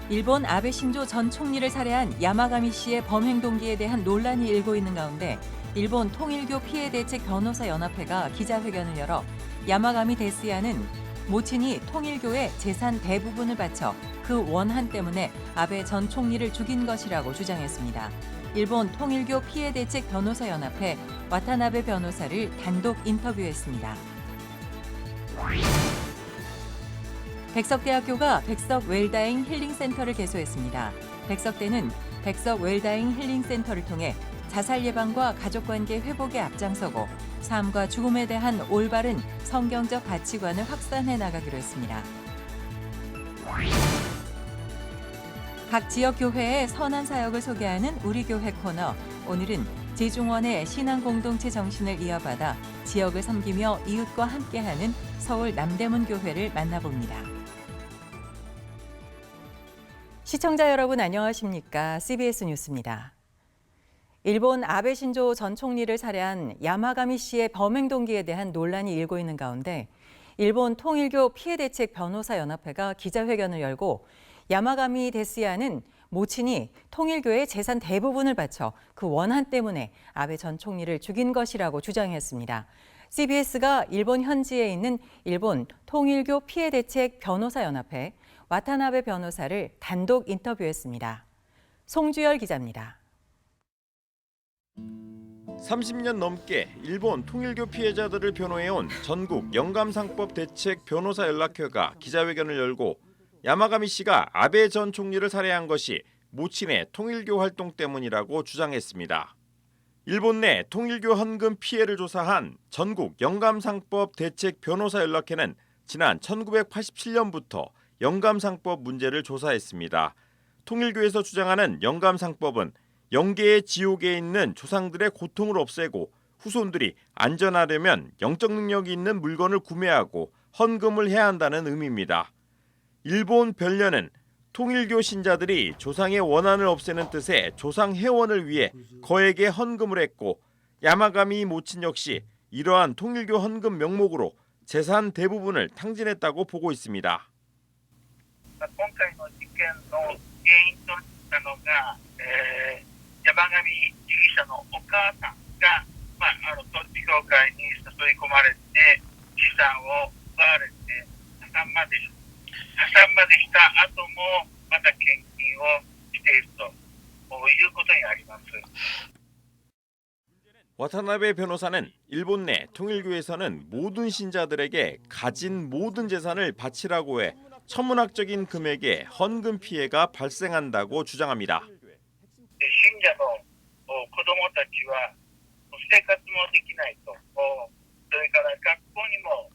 일본 아베 신조 전 총리를 살해한 야마가미 씨의 범행 동기에 대한 논란이 일고 있는 가운데 일본 통일교 피해 대책 변호사 연합회가 기자회견을 열어 야마가미 데스야는 모친이 통일교의 재산 대부분을 바쳐 그 원한 때문에 아베 전 총리를 죽인 것이라고 주장했습니다. 일본 통일교 피해 대책 변호사 연합회 와타나베 변호사를 단독 인터뷰했습니다. 백석대학교가 백석 웰다잉 힐링센터를 개소했습니다. 백석대는 백석 웰다잉 힐링센터를 통해 자살 예방과 가족관계 회복에 앞장서고 삶과 죽음에 대한 올바른 성경적 가치관을 확산해 나가기로 했습니다. 각 지역 교회의 선한 사역을 소개하는 우리 교회 코너. 오늘은 제중원의 신앙 공동체 정신을 이어받아 지역을 섬기며 이웃과 함께하는 서울 남대문 교회를 만나봅니다. 시청자 여러분 안녕하십니까? CBS 뉴스입니다. 일본 아베 신조 전 총리를 살해한 야마가미 씨의 범행 동기에 대한 논란이 일고 있는 가운데 일본 통일교 피해대책 변호사 연합회가 기자회견을 열고 야마가미 데스야는 모친이 통일교의 재산 대부분을 바쳐 그 원한 때문에 아베 전 총리를 죽인 것이라고 주장했습니다. CBS가 일본 현지에 있는 일본 통일교 피해대책 변호사 연합회 와타나베 변호사를 단독 인터뷰했습니다. 송주열 기자입니다. 30년 넘게 일본 통일교 피해자들을 변호해온 전국 영감상법 대책 변호사 연락회가 기자회견을 열고 야마가미 씨가 아베 전 총리를 살해한 것이 모친의 통일교 활동 때문이라고 주장했습니다. 일본 내 통일교 헌금 피해를 조사한 전국 영감상법 대책 변호사 연락회는 지난 1987년부터 영감상법 문제를 조사했습니다. 통일교에서 주장하는 영감상법은 영계의 지옥에 있는 조상들의 고통을 없애고 후손들이 안전하려면 영적 능력이 있는 물건을 구매하고 헌금을 해야 한다는 의미입니다. 일본 변련은 통일교 신자들이 조상의 원한을 없애는 뜻의 조상 회원을 위해 거액의 헌금을 했고 야마가미 모친 역시 이러한 통일교 헌금 명목으로 재산 대부분을 탕진했다고 보고 있습니다. 今回の事件の原因となったのが、山上容疑者のお母さんが、統一教会に誘い込まれて資産を奪われて破産までした後もまた献金をしているということになります。 와타나베 변호사는 일본 내 통일교에서는 모든 신자들에게 가진 모든 재산을 바치라고 해 천문학적인 금액의 헌금 피해가 발생한다고 주장합니다. 信者の子どもたちは生活もできないと、それから学校にも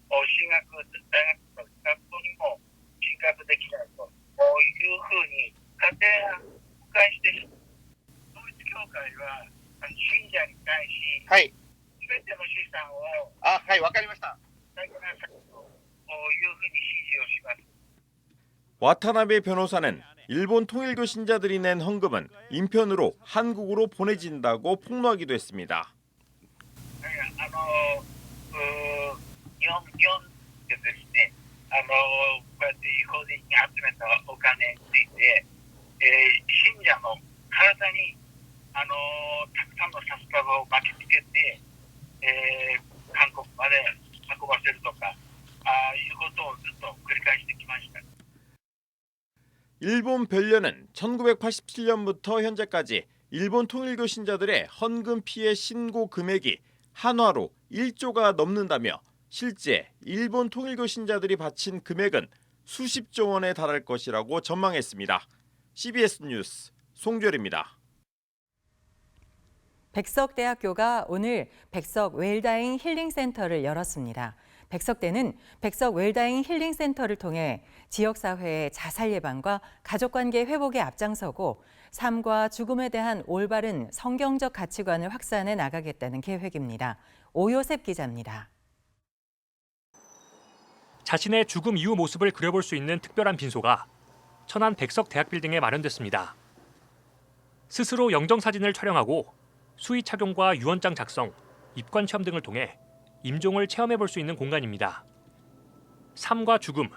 進学、大学の学校にも進学できないというふうに家庭が崩壊して、統一教会は信者に対し、すべての資産をわかりました。あげなさいというふうに指示をします。 와타나베 변호사는 일본 통일교 신자들이 낸 헌금은 인편으로 한국으로 보내진다고 폭로하기도 했습니다. 日本でですね、こうやって違法的に集めたお金について、信者の体にたくさんの札束を巻きつけて、韓国まで運ばせるとか、いうことをずっと繰り返してきました。 일본 변련은 1987년부터 현재까지 일본 통일교 신자들의 헌금 피해 신고 금액이 한화로 1조가 넘는다며 실제 일본 통일교 신자들이 바친 금액은 수십조 원에 달할 것이라고 전망했습니다. CBS 뉴스 송주열입니다. 백석대학교가 오늘 백석 웰다잉 힐링센터를 열었습니다. 백석대는 백석 웰다잉 힐링센터를 통해 지역사회의 자살 예방과 가족관계 회복에 앞장서고 삶과 죽음에 대한 올바른 성경적 가치관을 확산해 나가겠다는 계획입니다. 오요셉 기자입니다. 자신의 죽음 이후 모습을 그려볼 수 있는 특별한 빈소가 천안 백석대학 빌딩에 마련됐습니다. 스스로 영정사진을 촬영하고 수의 착용과 유언장 작성, 입관 체험 등을 통해 임종을 체험해 볼 수 있는 공간입니다. 삶과 죽음,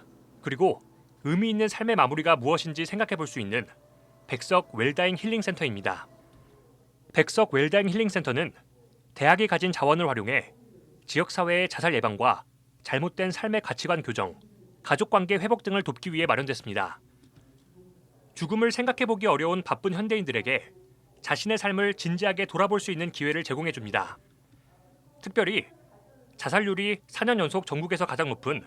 그리고 의미 있는 삶의 마무리가 무엇인지 생각해 볼 수 있는 백석 웰다잉 힐링센터입니다. 백석 웰다잉 힐링센터는 대학이 가진 자원을 활용해 지역사회의 자살 예방과 잘못된 삶의 가치관 교정, 가족관계 회복 등을 돕기 위해 마련됐습니다. 죽음을 생각해보기 어려운 바쁜 현대인들에게 자신의 삶을 진지하게 돌아볼 수 있는 기회를 제공해줍니다. 특별히 자살률이 4년 연속 전국에서 가장 높은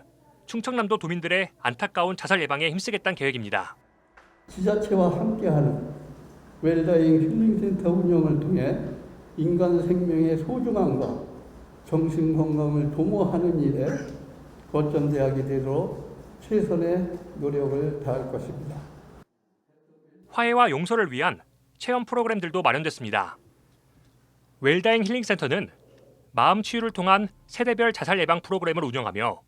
충청남도 도민들의 안타까운 자살 예방에 힘쓰겠다는 계획입니다. 지자체와 함께하는 웰다잉 힐링센터 운영을 통해 인간 생명의 소중함과 정신건강을 도모하는 일에 거점대학이 되도록 최선의 노력을 다할 것입니다. 화해와 용서를 위한 체험 프로그램들도 마련됐습니다. 웰다잉 힐링센터는 마음 치유를 통한 세대별 자살 예방 프로그램을 운영하며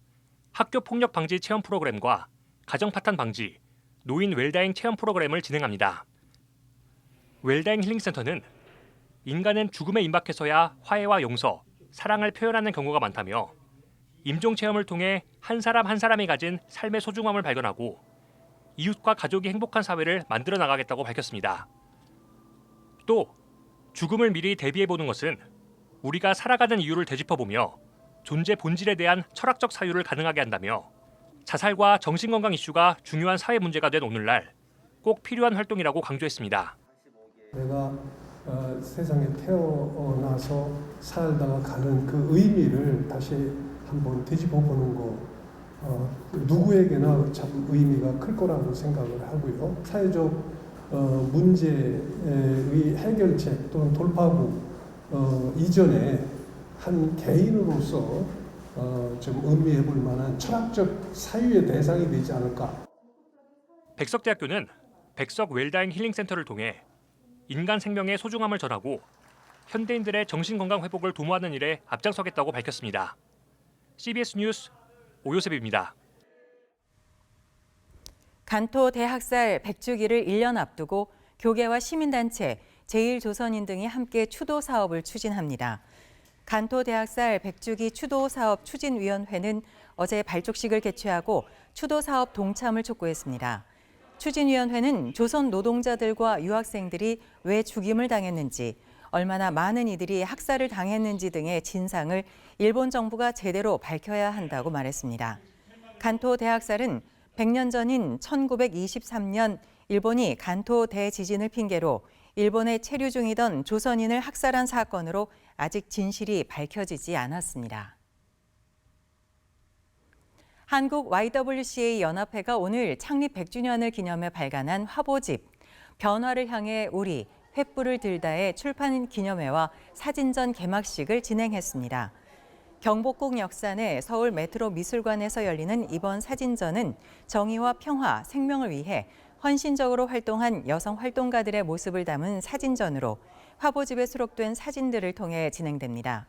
학교 폭력 방지 체험 프로그램과 가정 파탄 방지, 노인 웰다잉 체험 프로그램을 진행합니다. 웰다잉 힐링센터는 인간은 죽음에 임박해서야 화해와 용서, 사랑을 표현하는 경우가 많다며 임종 체험을 통해 한 사람 한 사람이 가진 삶의 소중함을 발견하고 이웃과 가족이 행복한 사회를 만들어 나가겠다고 밝혔습니다. 또 죽음을 미리 대비해보는 것은 우리가 살아가는 이유를 되짚어보며 존재 본질에 대한 철학적 사유를 가능하게 한다며 자살과 정신건강 이슈가 중요한 사회 문제가 된 오늘날 꼭 필요한 활동이라고 강조했습니다. 내가 세상에 태어나서 살다가 가는 그 의미를 다시 한번 되짚어보는 거 누구에게나 참 의미가 클 거라고 생각을 하고요. 사회적 문제의 해결책 또는 돌파구 이전에 한 개인으로서 좀 의미해볼 만한 철학적 사유의 대상이 되지 않을까. 백석대학교는 백석 웰다잉 힐링센터를 통해 인간 생명의 소중함을 전하고 현대인들의 정신건강 회복을 도모하는 일에 앞장서겠다고 밝혔습니다. CBS 뉴스 오요셉입니다. 간토 대학살 100주기를 1년 앞두고 교계와 시민단체, 제1조선인 등이 함께 추도 사업을 추진합니다. 간토 대학살 100주기 추도 사업 추진위원회는 어제 발족식을 개최하고 추도 사업 동참을 촉구했습니다. 추진위원회는 조선 노동자들과 유학생들이 왜 죽임을 당했는지, 얼마나 많은 이들이 학살을 당했는지 등의 진상을 일본 정부가 제대로 밝혀야 한다고 말했습니다. 간토 대학살은 100년 전인 1923년 일본이 간토 대지진을 핑계로 일본에 체류 중이던 조선인을 학살한 사건으로 아직 진실이 밝혀지지 않았습니다. 한국 YWCA 연합회가 오늘 창립 100주년을 기념해 발간한 화보집 변화를 향해 우리 횃불을 들다의 출판 기념회와 사진전 개막식을 진행했습니다. 경복궁 역산의 서울 메트로 미술관에서 열리는 이번 사진전은 정의와 평화, 생명을 위해 헌신적으로 활동한 여성 활동가들의 모습을 담은 사진전으로 화보집에 수록된 사진들을 통해 진행됩니다.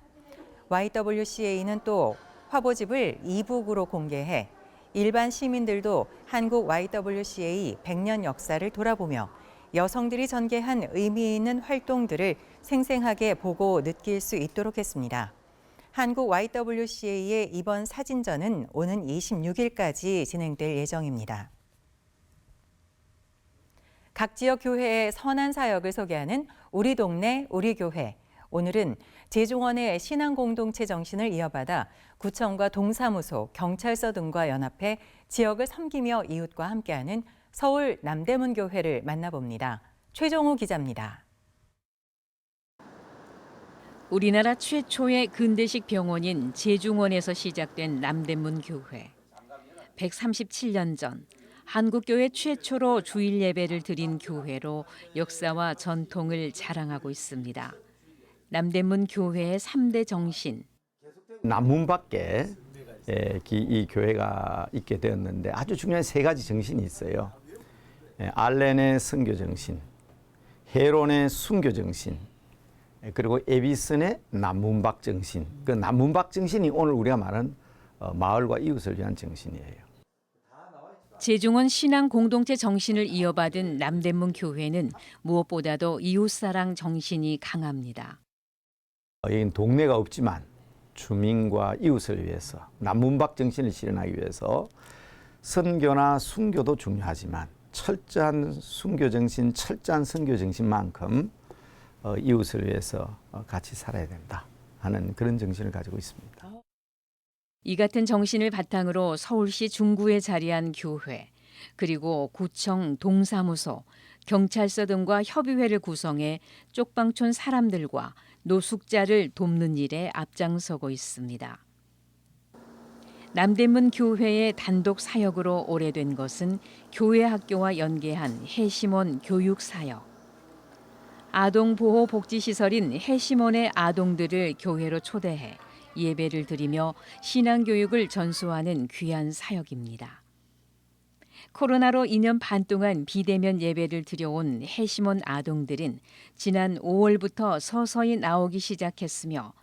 YWCA는 또 화보집을 이북으로 공개해 일반 시민들도 한국 YWCA 100년 역사를 돌아보며 여성들이 전개한 의미 있는 활동들을 생생하게 보고 느낄 수 있도록 했습니다. 한국 YWCA의 이번 사진전은 오는 26일까지 진행될 예정입니다. 각 지역 교회의 선한 사역을 소개하는 우리 동네 우리 교회. 오늘은 제중원의 신앙 공동체 정신을 이어받아 구청과 동사무소, 경찰서 등과 연합해 지역을 섬기며 이웃과 함께하는 서울 남대문 교회를 만나봅니다. 최종우 기자입니다. 우리나라 최초의 근대식 병원인 제중원에서 시작된 남대문 교회. 137년 전 한국교회 최초로 주일 예배를 드린 교회로 역사와 전통을 자랑하고 있습니다. 남대문 교회의 3대 정신. 남문밖에 이 교회가 있게 되었는데 아주 중요한 3가지 정신이 있어요. 알렌의 선교 정신, 헤론의 순교 정신, 그리고 에비슨의 남문박 정신. 그 남문박 정신이 오늘 우리가 말하는 마을과 이웃을 위한 정신이에요. 제중원 신앙 공동체 정신을 이어받은 남대문 교회는 무엇보다도 이웃사랑 정신이 강합니다. 여기는 동네가 없지만 주민과 이웃을 위해서 남문박 정신을 실현하기 위해서 선교나 순교도 중요하지만 철저한 순교 정신, 철저한 선교 정신만큼 이웃을 위해서 같이 살아야 된다 하는 그런 정신을 가지고 있습니다. 이 같은 정신을 바탕으로 서울시 중구에 자리한 교회, 그리고 구청 동사무소, 경찰서 등과 협의회를 구성해 쪽방촌 사람들과 노숙자를 돕는 일에 앞장서고 있습니다. 남대문 교회의 단독 사역으로 오래된 것은 교회 학교와 연계한 해심원 교육 사역. 아동보호복지시설인 해심원의 아동들을 교회로 초대해 예배를 드리며 신앙교육을 전수하는 귀한 사역입니다. 코로나로 2년 반 동안 비대면 예배를 드려온 해심원 아동들은 지난 5월부터 서서히 나오기 시작했으며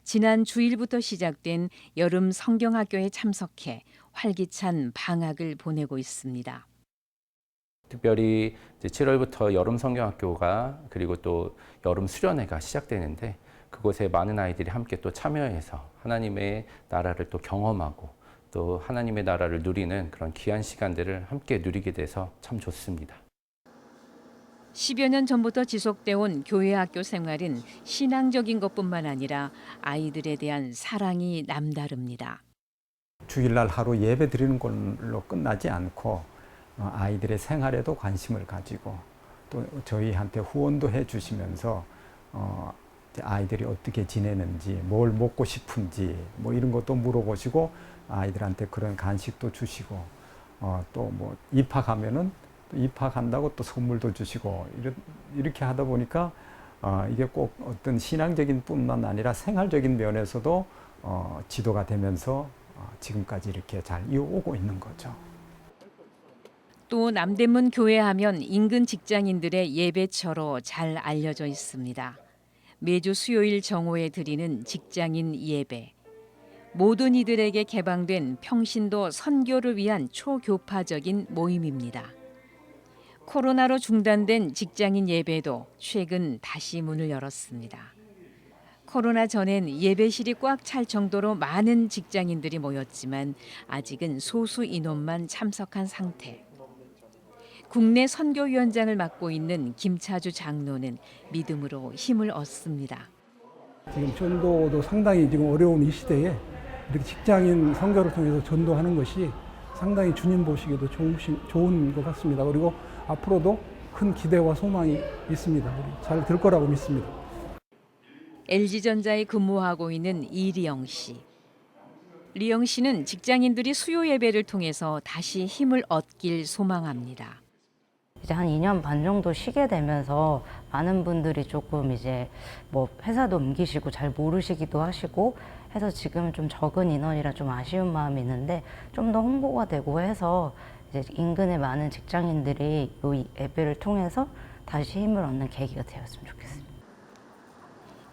지난 주일부터 시작된 여름 성경학교에 참석해 활기찬 방학을 보내고 있습니다. 특별히 이제 7월부터 여름 성경학교가 그리고 또 여름 수련회가 시작되는데 그곳에 많은 아이들이 함께 또 참여해서 하나님의 나라를 또 경험하고 또 하나님의 나라를 누리는 그런 귀한 시간들을 함께 누리게 돼서 참 좋습니다. 10여 년 전부터 지속되어 온 교회 학교 생활은 신앙적인 것뿐만 아니라 아이들에 대한 사랑이 남다릅니다. 주일날 하루 예배 드리는 걸로 끝나지 않고 아이들의 생활에도 관심을 가지고 또 저희한테 후원도 해주시면서 아이들이 어떻게 지내는지, 뭘 먹고 싶은지 뭐 이런 것도 물어보시고 아이들한테 그런 간식도 주시고 또 뭐 입학하면은 또 입학한다고 또 선물도 주시고 이렇게 하다 보니까 이게 꼭 어떤 신앙적인 뿐만 아니라 생활적인 면에서도 지도가 되면서 지금까지 이렇게 잘 이어오고 있는 거죠. 또 남대문 교회 하면 인근 직장인들의 예배처로 잘 알려져 있습니다. 매주 수요일 정오에 드리는 직장인 예배. 모든 이들에게 개방된 평신도 선교를 위한 초교파적인 모임입니다. 코로나로 중단된 직장인 예배도 최근 다시 문을 열었습니다. 코로나 전엔 예배실이 꽉 찰 정도로 많은 직장인들이 모였지만 아직은 소수 인원만 참석한 상태. 국내 선교위원장을 맡고 있는 김차주 장로는 믿음으로 힘을 얻습니다. 지금 전도도 상당히 지금 어려운 이 시대에 이렇게 직장인 선교를 통해서 전도하는 것이 상당히 주님 보시기에도 좋은 것 같습니다. 그리고 앞으로도 큰 기대와 소망이 있습니다. 잘 될 거라고 믿습니다. LG전자에 근무하고 있는 이리영 씨. 리영 씨는 직장인들이 수요 예배를 통해서 다시 힘을 얻길 소망합니다. 이제 한 2년 반 정도 쉬게 되면서 많은 분들이 조금 이제 뭐 회사도 옮기시고 잘 모르시기도 하시고 해서 지금 좀 적은 인원이라 좀 아쉬운 마음이 있는데 좀 더 홍보가 되고 해서 이제 인근의 많은 직장인들이 이 예배를 통해서 다시 힘을 얻는 계기가 되었으면 좋겠습니다.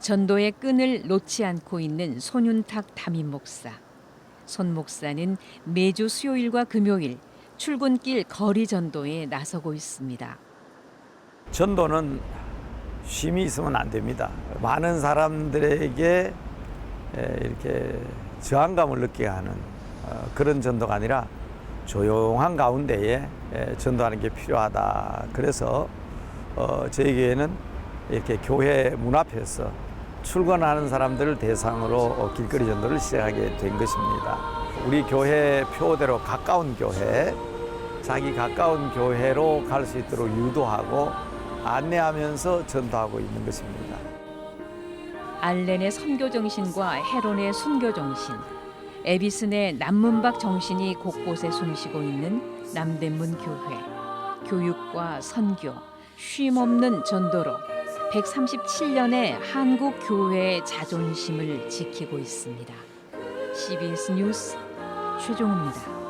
전도의 끈을 놓지 않고 있는 손윤탁 담임 목사. 손 목사는 매주 수요일과 금요일 출근길 거리 전도에 나서고 있습니다. 전도는 쉼이 있으면 안 됩니다. 많은 사람들에게 이렇게 저항감을 느끼게 하는 그런 전도가 아니라 조용한 가운데에 전도하는 게 필요하다. 그래서 저희 교회는 이렇게 교회 문 앞에서 출근하는 사람들을 대상으로 길거리 전도를 시작하게 된 것입니다. 우리 교회 표대로 가까운 교회, 자기 가까운 교회로 갈 수 있도록 유도하고 안내하면서 전도하고 있는 것입니다. 알렌의 선교 정신과 헤론의 순교 정신, 에비슨의 남문박 정신이 곳곳에 숨쉬고 있는 남대문 교회. 교육과 선교, 쉼없는 전도로 137년의 한국 교회의 자존심을 지키고 있습니다. CBS 뉴스 최종우입니다.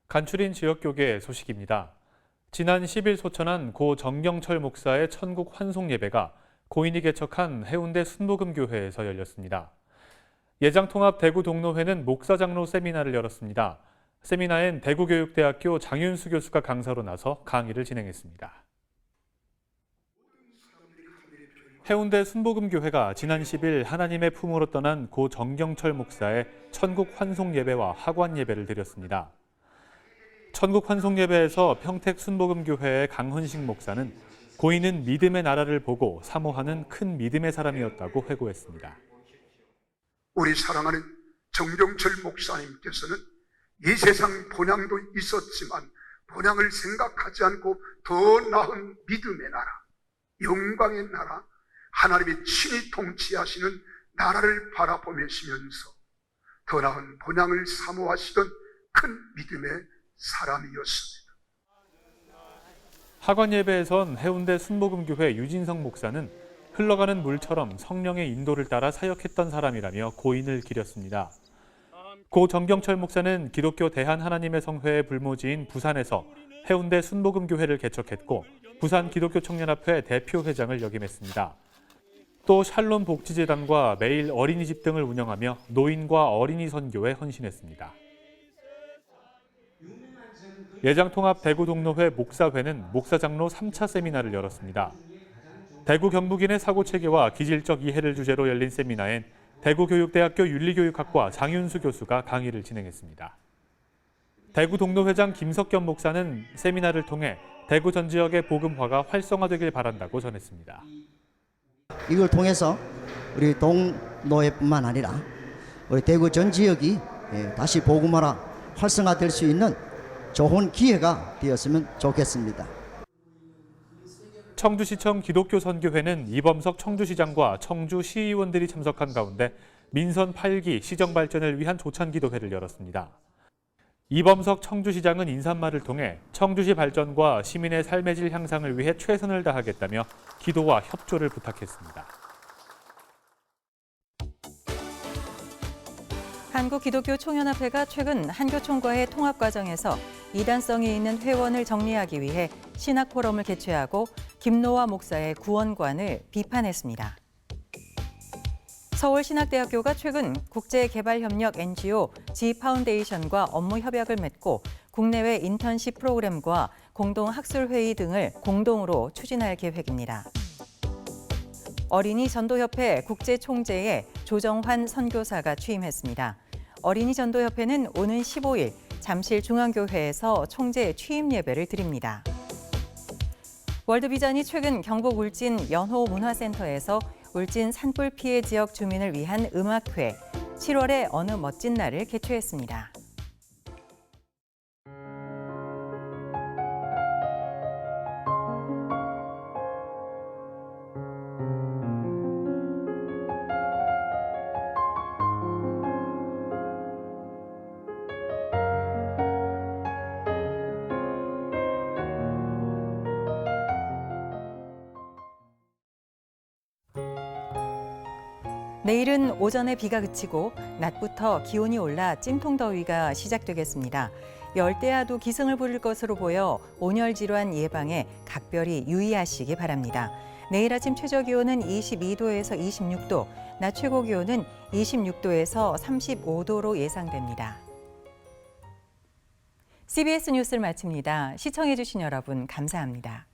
간추린 지역교계 소식입니다. 지난 10일 소천한 고 정경철 목사의 천국 환송 예배가 고인이 개척한 해운대 순복음교회에서 열렸습니다. 예장통합 대구 동로회는 목사장로 세미나를 열었습니다. 세미나엔 대구교육대학교 장윤수 교수가 강사로 나서 강의를 진행했습니다. 해운대 순복음교회가 지난 10일 하나님의 품으로 떠난 고 정경철 목사의 천국 환송 예배와 학원 예배를 드렸습니다. 천국 환송 예배에서 평택 순복음교회의 강헌식 목사는 고인은 믿음의 나라를 보고 사모하는 큰 믿음의 사람이었다고 회고했습니다. 우리 사랑하는 정경철 목사님께서는 이 세상 본향도 있었지만 본향을 생각하지 않고 더 나은 믿음의 나라, 영광의 나라, 하나님이 친히 통치하시는 나라를 바라보시면서 더 나은 본향을 사모하시던 큰 믿음의 사람이었습니다. 학원 예배에선 해운대 순복음교회 유진성 목사는 흘러가는 물처럼 성령의 인도를 따라 사역했던 사람이라며 고인을 기렸습니다. 고 정경철 목사는 기독교 대한하나님의 성회의 불모지인 부산에서 해운대 순복음교회를 개척했고 부산 기독교 청년합회 대표회장을 역임했습니다. 또 샬롬 복지재단과 매일 어린이집 등을 운영하며 노인과 어린이 선교에 헌신했습니다. 예장통합 대구동로회 목사회는 목사장로 3차 세미나를 열었습니다. 대구 경북인의 사고체계와 기질적 이해를 주제로 열린 세미나엔 대구교육대학교 윤리교육학과 장윤수 교수가 강의를 진행했습니다. 대구 동로회장 김석겸 목사는 세미나를 통해 대구 전 지역의 복음화가 활성화되길 바란다고 전했습니다. 이걸 통해서 우리 동노회뿐만 아니라 우리 대구 전 지역이 다시 복음화라 활성화될 수 있는 좋은 기회가 되었으면 좋겠습니다. 청주시청 기독교 선교회는 이범석 청주시장과 청주 시의원들이 참석한 가운데 민선 8기 시정 발전을 위한 조찬 기도회를 열었습니다. 이범석 청주시장은 인사말을 통해 청주시 발전과 시민의 삶의 질 향상을 위해 최선을 다하겠다며 기도와 협조를 부탁했습니다. 한국기독교총연합회가 최근 한교총과의 통합 과정에서 이단성이 있는 회원을 정리하기 위해 신학포럼을 개최하고 김노화 목사의 구원관을 비판했습니다. 서울신학대학교가 최근 국제개발협력 NGO G파운데이션과 업무 협약을 맺고 국내외 인턴십 프로그램과 공동학술회의 등을 공동으로 추진할 계획입니다. 어린이 전도협회 국제총재에 조정환 선교사가 취임했습니다. 어린이 전도협회는 오는 15일 잠실중앙교회에서 총재 취임 예배를 드립니다. 월드비전이 최근 경북 울진 연호문화센터에서 울진 산불 피해 지역 주민을 위한 음악회 7월의 어느 멋진 날을 개최했습니다. 내일은 오전에 비가 그치고 낮부터 기온이 올라 찜통더위가 시작되겠습니다. 열대야도 기승을 부릴 것으로 보여 온열 질환 예방에 각별히 유의하시기 바랍니다. 내일 아침 최저 기온은 22도에서 26도, 낮 최고 기온은 26도에서 35도로 예상됩니다. CBS 뉴스를 마칩니다. 시청해주신 여러분 감사합니다.